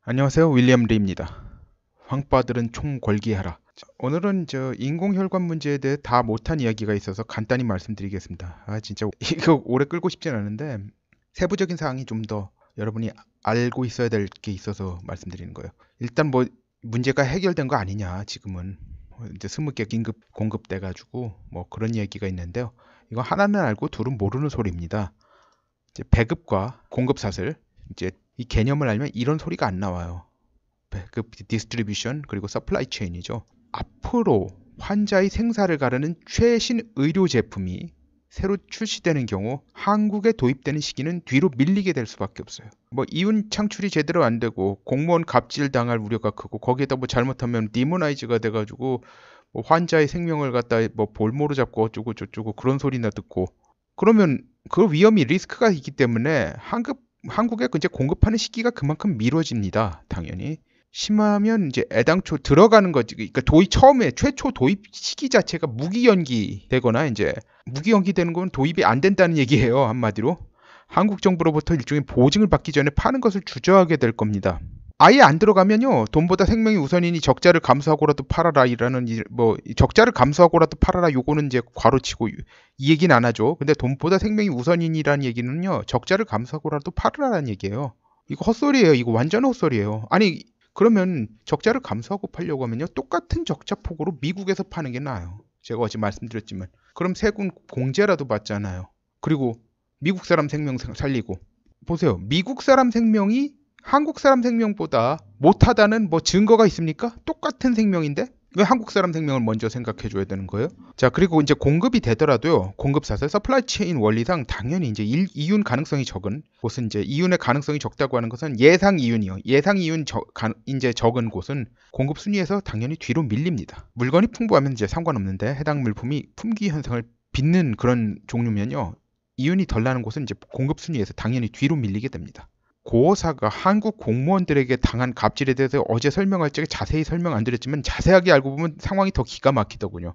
안녕하세요. 윌리엄 리입니다. 황빠들은 총 걸기하라. 오늘은 인공혈관 문제에 대해 다 못한 이야기가 있어서 간단히 말씀드리겠습니다. 진짜 이거 오래 끌고 싶진 않은데 세부적인 사항이 좀 더 여러분이 알고 있어야 될 게 있어서 말씀드리는 거예요. 일단 뭐 문제가 해결된 거 아니냐 지금은 이제 20개 긴급 공급돼 가지고 뭐 그런 이야기가 있는데요. 이거 하나는 알고 둘은 모르는 소리입니다. 이제 배급과 공급 사슬 이제 이 개념을 알면 이런 소리가 안 나와요. 배급 디스트리뷰션 그리고 서플라이 체인이죠. 앞으로 환자의 생사를 가르는 최신 의료 제품이 새로 출시되는 경우 한국에 도입되는 시기는 뒤로 밀리게 될 수밖에 없어요. 뭐 이윤 창출이 제대로 안 되고 공무원 갑질 당할 우려가 크고 거기에다 뭐 잘못하면 디모나이즈가 돼가지고 뭐 환자의 생명을 갖다 뭐 볼모로 잡고 어쩌고 저쩌고 그런 소리나 듣고 그러면 그 위험이 리스크가 있기 때문에 한국에 이제 공급하는 시기가 그만큼 미뤄집니다. 당연히. 심하면 이제 애당초 들어가는 거지. 그러니까 처음에 최초 도입 시기 자체가 무기 연기되거나 이제 무기 연기되는 건 도입이 안 된다는 얘기예요. 한마디로. 한국 정부로부터 일종의 보증을 받기 전에 파는 것을 주저하게 될 겁니다. 아예 안 들어가면요. 돈보다 생명이 우선이니 적자를 감수하고라도 팔아라 이라는 뭐 적자를 감수하고라도 팔아라 요거는 이제 괄호치고 이 얘기는 안 하죠. 근데 돈보다 생명이 우선이니라는 얘기는요. 적자를 감수하고라도 팔으라는 얘기예요. 이거 헛소리예요. 이거 완전 헛소리예요. 아니 그러면 적자를 감수하고 팔려고 하면요. 똑같은 적자 폭으로 미국에서 파는 게 나아요. 제가 어제 말씀드렸지만 그럼 세금 공제라도 받잖아요. 그리고 미국 사람 생명 살리고 보세요. 미국 사람 생명이 한국 사람 생명보다 못하다는 뭐 증거가 있습니까? 똑같은 생명인데 왜 한국 사람 생명을 먼저 생각해 줘야 되는 거예요? 자, 그리고 이제 공급이 되더라도요. 공급 사슬 서플라이 체인 원리상 당연히 이제 이윤 가능성이 적은 곳은 이제 이윤의 가능성이 적다고 하는 것은 예상 이윤이요. 예상 이윤 이제 적은 곳은 공급 순위에서 당연히 뒤로 밀립니다. 물건이 풍부하면 이제 상관없는데 해당 물품이 품귀 현상을 빚는 그런 종류면요. 이윤이 덜 나는 곳은 이제 공급 순위에서 당연히 뒤로 밀리게 됩니다. 고어사가 한국 공무원들에게 당한 갑질에 대해서 어제 설명할 적에 자세히 설명 안 드렸지만 자세하게 알고 보면 상황이 더 기가 막히더군요.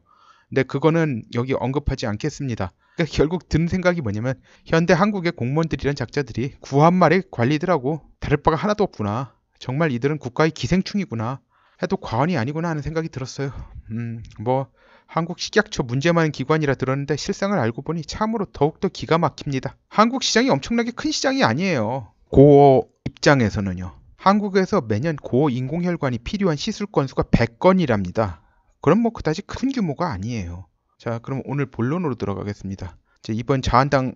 근데 그거는 여기 언급하지 않겠습니다. 그러니까 결국 든 생각이 뭐냐면 현대 한국의 공무원들이란 작자들이 구한말의 관리들하고 다를 바가 하나도 없구나. 정말 이들은 국가의 기생충이구나. 해도 과언이 아니구나 하는 생각이 들었어요. 뭐 한국 식약처 문제 많은 기관이라 들었는데 실상을 알고 보니 참으로 더욱더 기가 막힙니다. 한국 시장이 엄청나게 큰 시장이 아니에요. 고어 입장에서는요. 한국에서 매년 고어 인공혈관이 필요한 시술 건수가 100건이랍니다. 그럼 뭐 그다지 큰 규모가 아니에요. 자, 그럼 오늘 본론으로 들어가겠습니다. 이번 자한당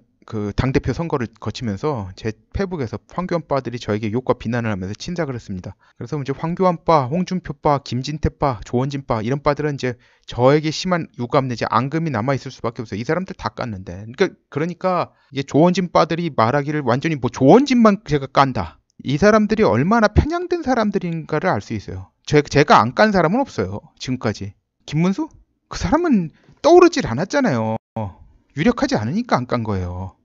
당대표 선거를 거치면서 제 페북에서 황교안빠들이 저에게 욕과 비난을 하면서 친삭을 했습니다. 그래서 이제 황교안빠, 홍준표빠, 김진태빠, 조원진빠 이런 빠들은 이제 저에게 심한 유감 내지 앙금이 남아있을 수밖에 없어요. 이 사람들 다 깠는데. 그러니까 이게 조원진빠들이 말하기를 완전히 뭐 조원진만 제가 깐다. 이 사람들이 얼마나 편향된 사람들인가를 알 수 있어요. 제가 안 깐 사람은 없어요. 지금까지. 김문수? 그 사람은 떠오르질 않았잖아요. 유력하지 않으니까 안 깐 거예요.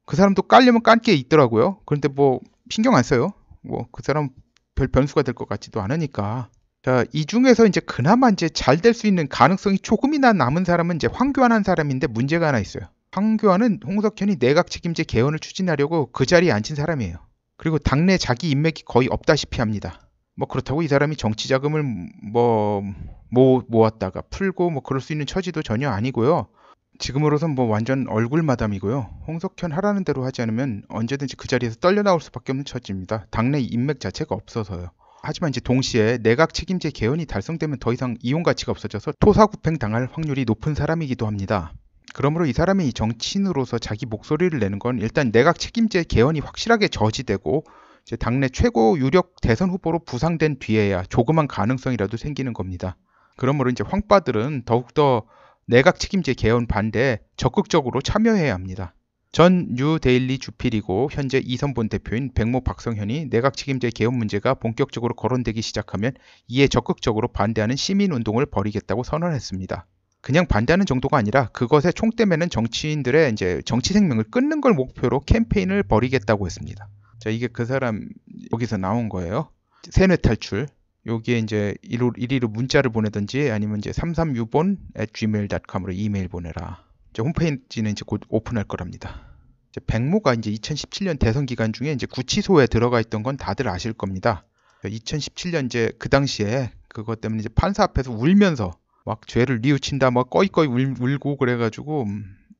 그 사람도 깔려면 깐 게 있더라고요. 그런데 뭐 신경 안 써요. 뭐 그 사람 별 변수가 될 것 같지도 않으니까. 자, 이 중에서 이제 그나마 이제 잘 될 수 있는 가능성이 조금이나 남은 사람은 이제 황교안 한 사람인데 문제가 하나 있어요. 황교안은 홍석현이 내각 책임제 개헌을 추진하려고 그 자리에 앉힌 사람이에요. 그리고 당내 자기 인맥이 거의 없다시피 합니다. 뭐 그렇다고 이 사람이 정치 자금을 모았다가 풀고 뭐 그럴 수 있는 처지도 전혀 아니고요. 지금으로선 뭐 완전 얼굴 마담이고요. 홍석현 하라는 대로 하지 않으면 언제든지 그 자리에서 떨려 나올 수밖에 없는 처지입니다. 당내 인맥 자체가 없어서요. 하지만 이제 동시에 내각 책임제 개헌이 달성되면 더 이상 이용 가치가 없어져서 토사구팽 당할 확률이 높은 사람이기도 합니다. 그러므로 이 사람이 정치인으로서 자기 목소리를 내는 건 일단 내각 책임제 개헌이 확실하게 저지되고 이제 당내 최고 유력 대선 후보로 부상된 뒤에야 조그만 가능성이라도 생기는 겁니다. 그러므로 이제 황빠들은 더욱더 내각 책임제 개헌 반대에 적극적으로 참여해야 합니다. 전 뉴데일리 주필이고 현재 이선본 대표인 백모 박성현이 내각 책임제 개헌 문제가 본격적으로 거론되기 시작하면 이에 적극적으로 반대하는 시민운동을 벌이겠다고 선언했습니다. 그냥 반대하는 정도가 아니라 그것에 총대 매는 정치인들의 이제 정치 생명을 끊는 걸 목표로 캠페인을 벌이겠다고 했습니다. 자, 이게 그 사람 여기서 나온 거예요. 세뇌 탈출. 여기에 이제 일일이 문자를 보내든지 아니면 이제 33유본@gmail.com으로 이메일 보내라. 이제 홈페이지는 이제 곧 오픈할 거랍니다. 이제 백모가 이제 2017년 대선 기간 중에 이제 구치소에 들어가 있던 건 다들 아실 겁니다. 2017년 이제 그 당시에 그것 때문에 이제 판사 앞에서 울면서 막 죄를 뉘우친다, 막 꺼이꺼이 울고 그래가지고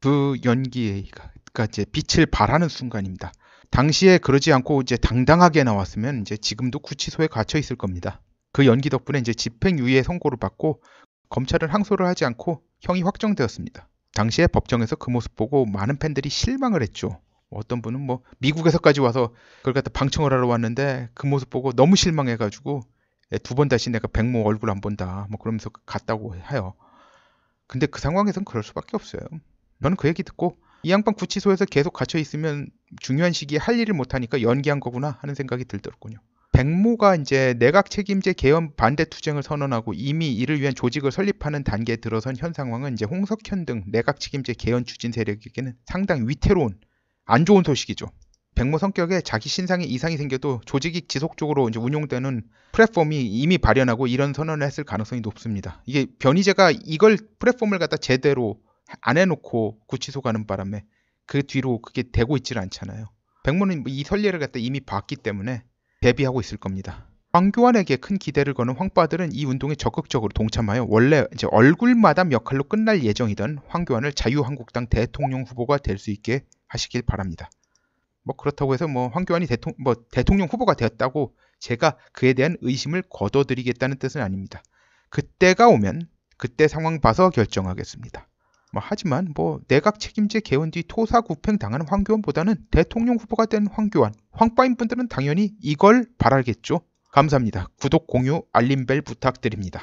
그 연기가 이제 빛을 발하는 순간입니다. 당시에 그러지 않고 이제 당당하게 나왔으면 이제 지금도 구치소에 갇혀 있을 겁니다. 그 연기 덕분에 이제 집행유예 선고를 받고 검찰은 항소를 하지 않고 형이 확정되었습니다. 당시에 법정에서 그 모습 보고 많은 팬들이 실망을 했죠. 어떤 분은 뭐 미국에서까지 와서 그걸 갖다 방청을 하러 왔는데 그 모습 보고 너무 실망해가지고 2번 다시 내가 백모 얼굴 안 본다 뭐 그러면서 갔다고 해요. 근데 그 상황에선 그럴 수밖에 없어요. 저는 그 얘기 듣고 이 양반 구치소에서 계속 갇혀 있으면 중요한 시기에 할 일을 못하니까 연기한 거구나 하는 생각이 들더군요. 백모가 이제 내각 책임제 개헌 반대 투쟁을 선언하고 이미 이를 위한 조직을 설립하는 단계에 들어선 현 상황은 이제 홍석현 등 내각 책임제 개헌 추진 세력에게는 상당히 위태로운 안 좋은 소식이죠. 백모 성격에 자기 신상에 이상이 생겨도 조직이 지속적으로 이제 운용되는 플랫폼이 이미 발현하고 이런 선언을 했을 가능성이 높습니다. 이게 변희재가 이걸 플랫폼을 갖다 제대로 안 해놓고 구치소 가는 바람에 그 뒤로 그게 되고 있질 않잖아요. 백모는 이 선례를 갖다 이미 봤기 때문에 대비하고 있을 겁니다. 황교안에게 큰 기대를 거는 황빠들은 이 운동에 적극적으로 동참하여 원래 이제 얼굴마담 역할로 끝날 예정이던 황교안을 자유한국당 대통령 후보가 될 수 있게 하시길 바랍니다. 뭐 그렇다고 해서 뭐 황교안이 대통령 후보가 되었다고 제가 그에 대한 의심을 거둬드리겠다는 뜻은 아닙니다. 그때가 오면 그때 상황 봐서 결정하겠습니다. 하지만 내각 책임제 개헌 뒤 토사구팽 당하는 황교안보다는 대통령 후보가 된 황교안, 황빠인 분들은 당연히 이걸 바라겠죠. 감사합니다. 구독, 공유, 알림벨 부탁드립니다.